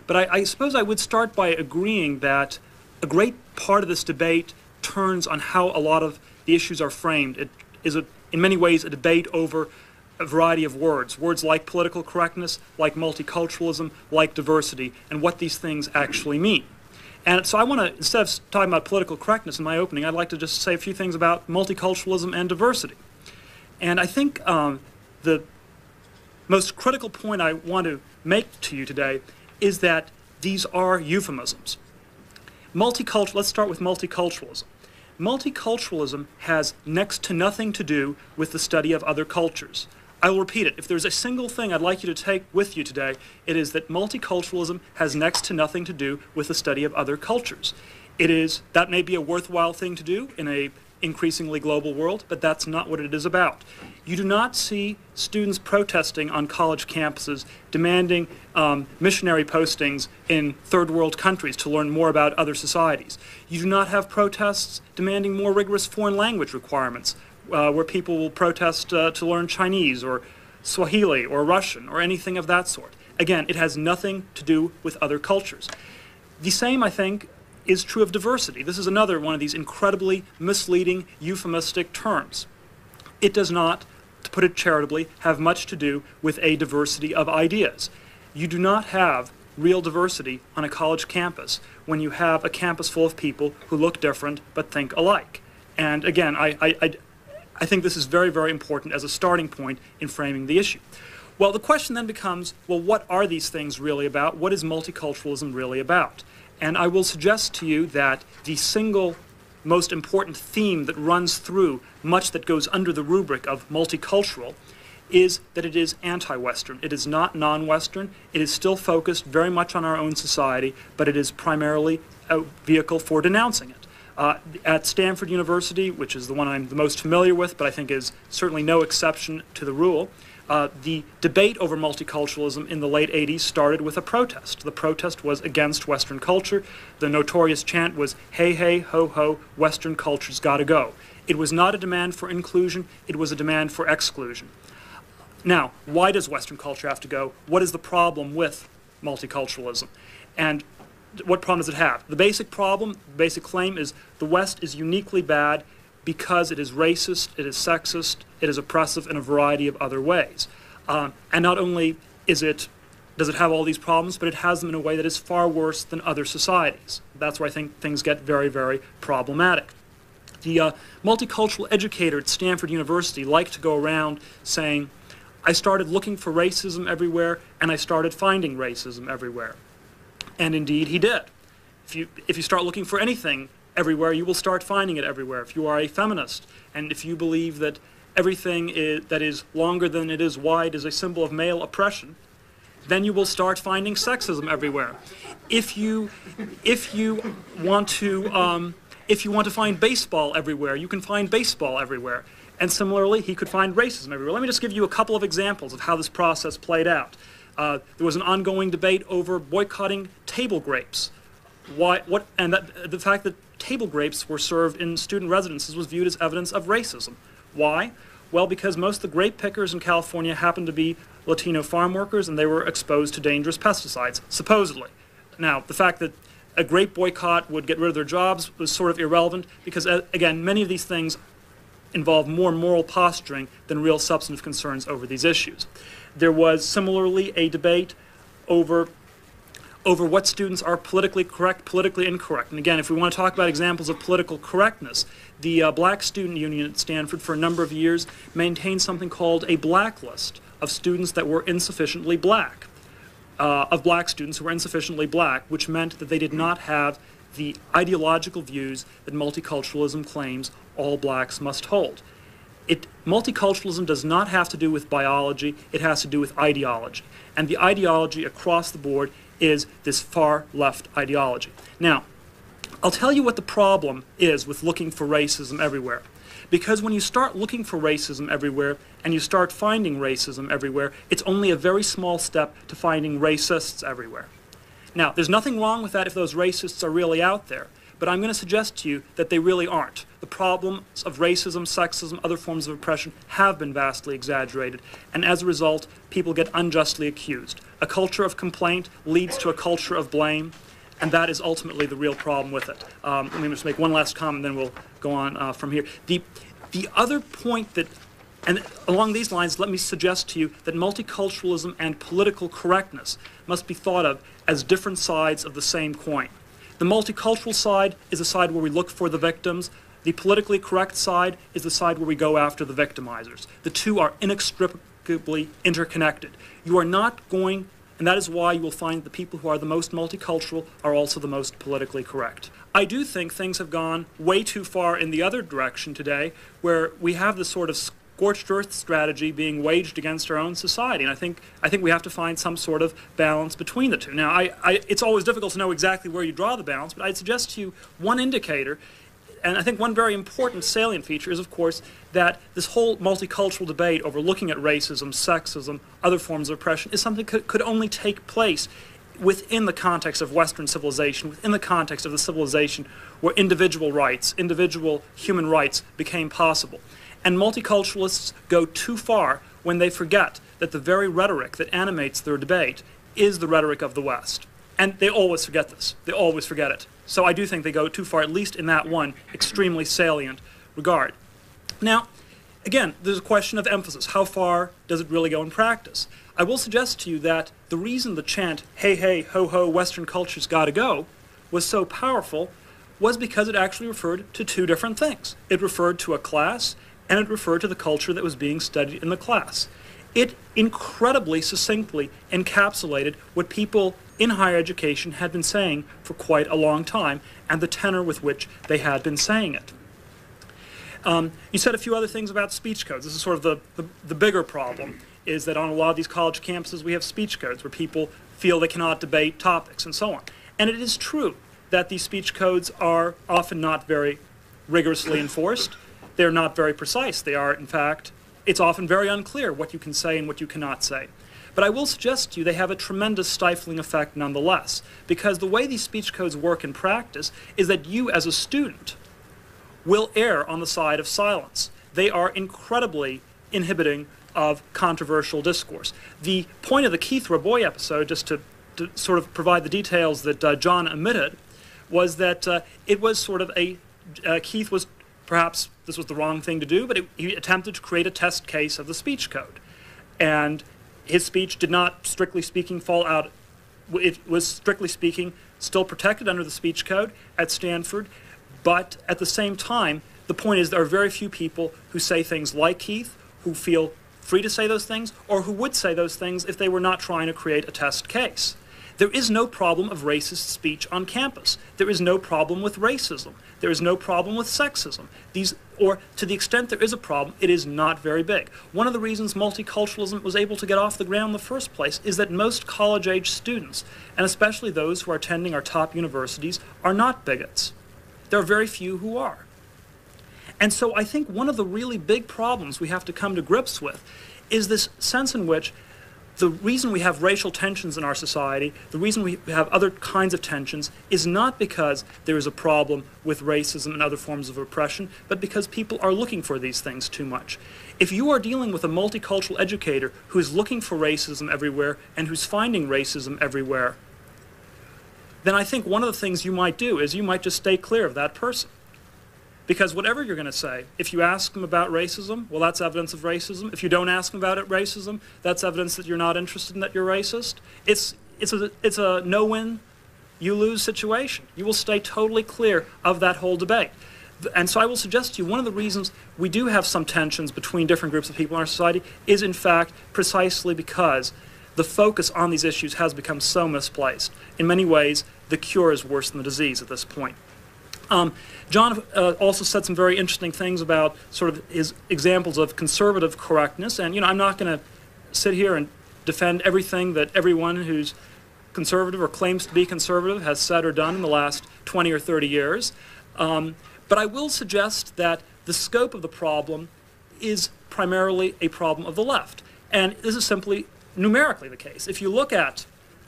But I suppose I would start by agreeing that a great part of this debate turns on how a lot of the issues are framed. It is, in many ways, a debate over a variety of words. Words like political correctness, like multiculturalism, like diversity, and what these things actually mean. And so I want to, instead of talking about political correctness in my opening, I'd like to just say a few things about multiculturalism and diversity. And I think the most critical point I want to make to you today is that these are euphemisms. Let's start with multiculturalism. Multiculturalism has next to nothing to do with the study of other cultures. I will repeat it. If there's a single thing I'd like you to take with you today, it is that multiculturalism has next to nothing to do with the study of other cultures. That may be a worthwhile thing to do in an increasingly global world, but that's not what it is about. You do not see students protesting on college campuses, demanding missionary postings in third world countries to learn more about other societies. You do not have protests demanding more rigorous foreign language requirements, where people will protest to learn Chinese or Swahili or Russian or anything of that sort. Again, it has nothing to do with other cultures. The same, I think, is true of diversity. This is another one of these incredibly misleading euphemistic terms. It does not, to put it charitably, have much to do with a diversity of ideas. You do not have real diversity on a college campus when you have a campus full of people who look different but think alike. And again, I think this is very, very important as a starting point in framing the issue. Well, the question then becomes, well, what are these things really about? What is multiculturalism really about? And I will suggest to you that the single most important theme that runs through much that goes under the rubric of multicultural is that it is anti-Western. It is not non-Western. It is still focused very much on our own society, but it is primarily a vehicle for denouncing it. At Stanford University, which is the one I'm the most familiar with, but I think is certainly no exception to the rule, the debate over multiculturalism in the late 80s started with a protest. The protest was against Western culture. The notorious chant was, "Hey, hey, ho, ho, Western culture's gotta go." It was not a demand for inclusion, it was a demand for exclusion. Now, why does Western culture have to go? What is the problem with multiculturalism? And what problem does it have? The basic problem, the basic claim is the West is uniquely bad because it is racist, it is sexist, it is oppressive in a variety of other ways. And not only does it have all these problems, but it has them in a way that is far worse than other societies. That's where I think things get very, very problematic. The multicultural educator at Stanford University liked to go around saying, I started looking for racism everywhere, and I started finding racism everywhere. And indeed he did. If you start looking for anything everywhere, you will start finding it everywhere. If you are a feminist, and if you believe that everything that is longer than it is wide is a symbol of male oppression, then you will start finding sexism everywhere. If you want to find baseball everywhere, you can find baseball everywhere. And similarly, he could find racism everywhere. Let me just give you a couple of examples of how this process played out. There was an ongoing debate over boycotting table grapes. The fact that table grapes were served in student residences was viewed as evidence of racism. Why? Well, because most of the grape pickers in California happened to be Latino farm workers, and they were exposed to dangerous pesticides, supposedly. Now, the fact that a grape boycott would get rid of their jobs was sort of irrelevant because, again, many of these things involve more moral posturing than real substantive concerns over these issues. There was similarly a debate over what students are politically correct, politically incorrect. And again, if we want to talk about examples of political correctness, the Black Student Union at Stanford for a number of years maintained something called a blacklist of students that were insufficiently black, of black students who were insufficiently black, which meant that they did not have the ideological views that multiculturalism claims all blacks must hold. Multiculturalism does not have to do with biology, it has to do with ideology. And the ideology across the board is this far left ideology. Now, I'll tell you what the problem is with looking for racism everywhere. Because when you start looking for racism everywhere and you start finding racism everywhere, it's only a very small step to finding racists everywhere. Now, there's nothing wrong with that if those racists are really out there, but I'm going to suggest to you that they really aren't. The problems of racism, sexism, other forms of oppression have been vastly exaggerated, and as a result, people get unjustly accused. A culture of complaint leads to a culture of blame, and that is ultimately the real problem with it. Let me just make one last comment, then we'll go on from here. The other point that, and along these lines, let me suggest to you that multiculturalism and political correctness must be thought of as different sides of the same coin. The multicultural side is a side where we look for the victims. The politically correct side is the side where we go after the victimizers. The two are inextricably interconnected. You are not going, and that is why you will find the people who are the most multicultural are also the most politically correct. I do think things have gone way too far in the other direction today, where we have this sort of scorched earth strategy being waged against our own society, and I think we have to find some sort of balance between the two. Now, it's always difficult to know exactly where you draw the balance, but I'd suggest to you one indicator. And I think one very important salient feature is, of course, that this whole multicultural debate over looking at racism, sexism, other forms of oppression is something that could only take place within the context of Western civilization, within the context of the civilization where individual rights, individual human rights became possible. And multiculturalists go too far when they forget that the very rhetoric that animates their debate is the rhetoric of the West. And they always forget this. They always forget it. So I do think they go too far, at least in that one extremely salient regard. Now, again, there's a question of emphasis. How far does it really go in practice? I will suggest to you that the reason the chant, hey, hey, ho, ho, Western culture's gotta go, was so powerful was because it actually referred to two different things. It referred to a class, and it referred to the culture that was being studied in the class. It incredibly succinctly encapsulated what people in higher education had been saying for quite a long time, and the tenor with which they had been saying it. You said a few other things about speech codes. This is sort of the bigger problem, is that on a lot of these college campuses we have speech codes where people feel they cannot debate topics and so on. And it is true that these speech codes are often not very rigorously enforced. They're not very precise. They are, in fact, it's often very unclear what you can say and what you cannot say. But I will suggest to you they have a tremendous stifling effect nonetheless, because the way these speech codes work in practice is that you as a student will err on the side of silence. They are incredibly inhibiting of controversial discourse. The point of the Keith Raboy episode, just to sort of provide the details that John omitted, was that it was sort of Keith was, perhaps this was the wrong thing to do, but he attempted to create a test case of the speech code. And his speech did not, strictly speaking, fall out. It was, strictly speaking, still protected under the speech code at Stanford, but at the same time, the point is there are very few people who say things like Keith, who feel free to say those things, or who would say those things if they were not trying to create a test case. There is no problem of racist speech on campus. There is no problem with racism. There is no problem with sexism. Or to the extent there is a problem, it is not very big. One of the reasons multiculturalism was able to get off the ground in the first place is that most college-age students, and especially those who are attending our top universities, are not bigots. There are very few who are. And so I think one of the really big problems we have to come to grips with is this sense in which the reason we have racial tensions in our society, the reason we have other kinds of tensions, is not because there is a problem with racism and other forms of oppression, but because people are looking for these things too much. If you are dealing with a multicultural educator who is looking for racism everywhere and who's finding racism everywhere, then I think one of the things you might do is you might just stay clear of that person. Because whatever you're going to say, if you ask them about racism, well, that's evidence of racism. If you don't ask them about racism, that's evidence that you're not interested in that you're racist. It's a no-win, you-lose situation. You will stay totally clear of that whole debate. And so I will suggest to you one of the reasons we do have some tensions between different groups of people in our society is, in fact, precisely because the focus on these issues has become so misplaced. In many ways, the cure is worse than the disease at this point. John also said some very interesting things about sort of his examples of conservative correctness, and I'm not going to sit here and defend everything that everyone who's conservative or claims to be conservative has said or done in the last 20 or 30 years, but I will suggest that the scope of the problem is primarily a problem of the left, and this is simply numerically the case. If you look at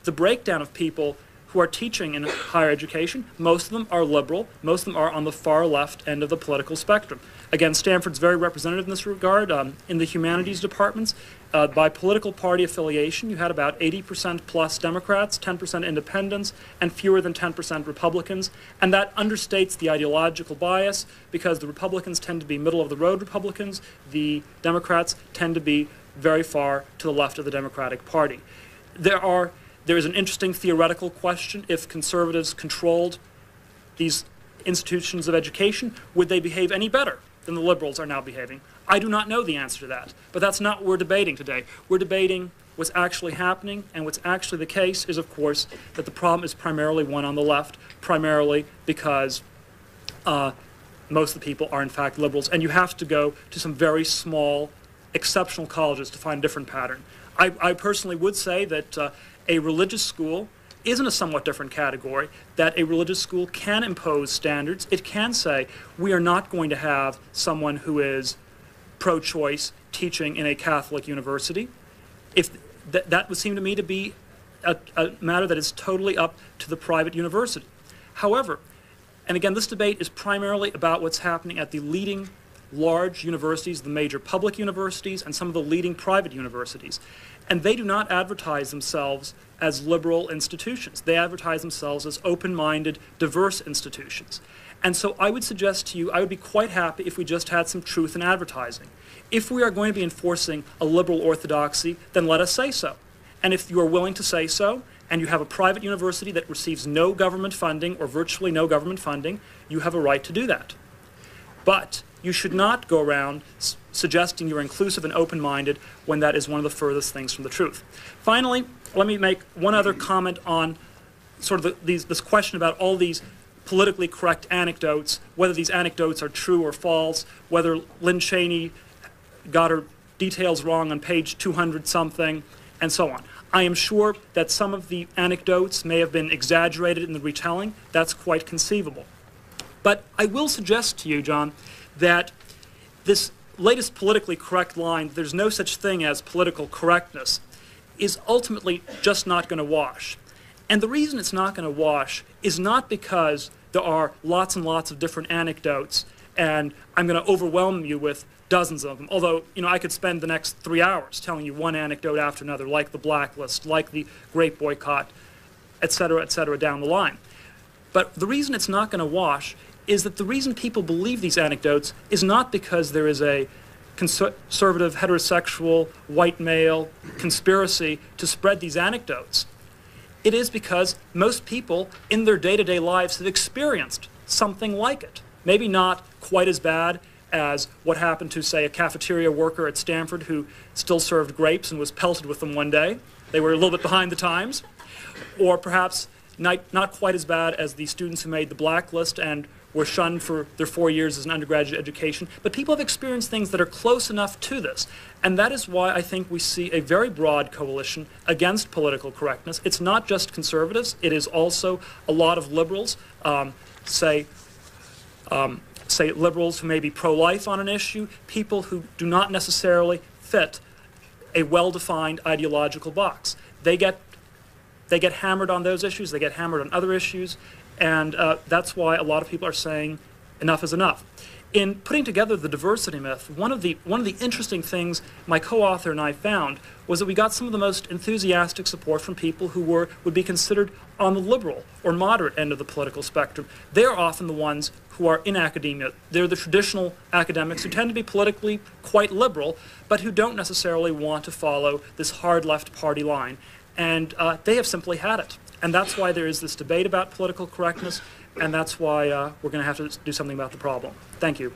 the breakdown of people who are teaching in higher education, most of them are liberal, most of them are on the far left end of the political spectrum. Again, Stanford's very representative in this regard. In the humanities departments, by political party affiliation, you had about 80% plus Democrats, 10% independents, and fewer than 10% Republicans. And that understates the ideological bias because the Republicans tend to be middle-of-the-road Republicans. The Democrats tend to be very far to the left of the Democratic Party. There is an interesting theoretical question. If conservatives controlled these institutions of education, would they behave any better than the liberals are now behaving? I do not know the answer to that, but that's not what we're debating today. We're debating what's actually happening, and what's actually the case is, of course, that the problem is primarily one on the left, primarily because most of the people are in fact liberals, and you have to go to some very small, exceptional colleges to find a different pattern. I personally would say that a religious school is in a somewhat different category, that a religious school can impose standards. It can say, we are not going to have someone who is pro-choice teaching in a Catholic university. If that would seem to me to be a matter that is totally up to the private university. However, and again, this debate is primarily about what's happening at the leading large universities, the major public universities, and some of the leading private universities. And they do not advertise themselves as liberal institutions. They advertise themselves as open-minded, diverse institutions. And so I would suggest to you, I would be quite happy if we just had some truth in advertising. If we are going to be enforcing a liberal orthodoxy, then let us say so. And if you are willing to say so, and you have a private university that receives no government funding or virtually no government funding, you have a right to do that. But you should not go around suggesting you're inclusive and open-minded when that is one of the furthest things from the truth. Finally, let me make one other comment on sort of this question about all these politically correct anecdotes, whether these anecdotes are true or false, whether Lynn Cheney got her details wrong on page 200-something, and so on. I am sure that some of the anecdotes may have been exaggerated in the retelling. That's quite conceivable. But I will suggest to you, John, that this latest politically correct line, there's no such thing as political correctness, is ultimately just not going to wash. And the reason it's not going to wash is not because there are lots and lots of different anecdotes and I'm going to overwhelm you with dozens of them. Although, you know, I could spend the next 3 hours telling you one anecdote after another, like the blacklist, like the grape boycott, et cetera, down the line. But the reason it's not going to wash is that the reason people believe these anecdotes is not because there is a conservative, heterosexual, white male conspiracy to spread these anecdotes. It is because most people in their day-to-day lives have experienced something like it. Maybe not quite as bad as what happened to, say, a cafeteria worker at Stanford who still served grapes and was pelted with them one day. They were a little bit behind the times. Or perhaps not quite as bad as the students who made the blacklist and were shunned for their 4 years as an undergraduate education. But people have experienced things that are close enough to this. And that is why I think we see a very broad coalition against political correctness. It's not just conservatives. It is also a lot of liberals, say liberals who may be pro-life on an issue, people who do not necessarily fit a well-defined ideological box. They get hammered on those issues, they get hammered on other issues, and that's why a lot of people are saying enough is enough. In putting together the diversity myth, one of the interesting things my co-author and I found was that we got some of the most enthusiastic support from people who would be considered on the liberal or moderate end of the political spectrum. They're often the ones who are in academia. They're the traditional academics who tend to be politically quite liberal, but who don't necessarily want to follow this hard left party line. And they have simply had it. And that's why there is this debate about political correctness, and that's why we're going to have to do something about the problem. Thank you.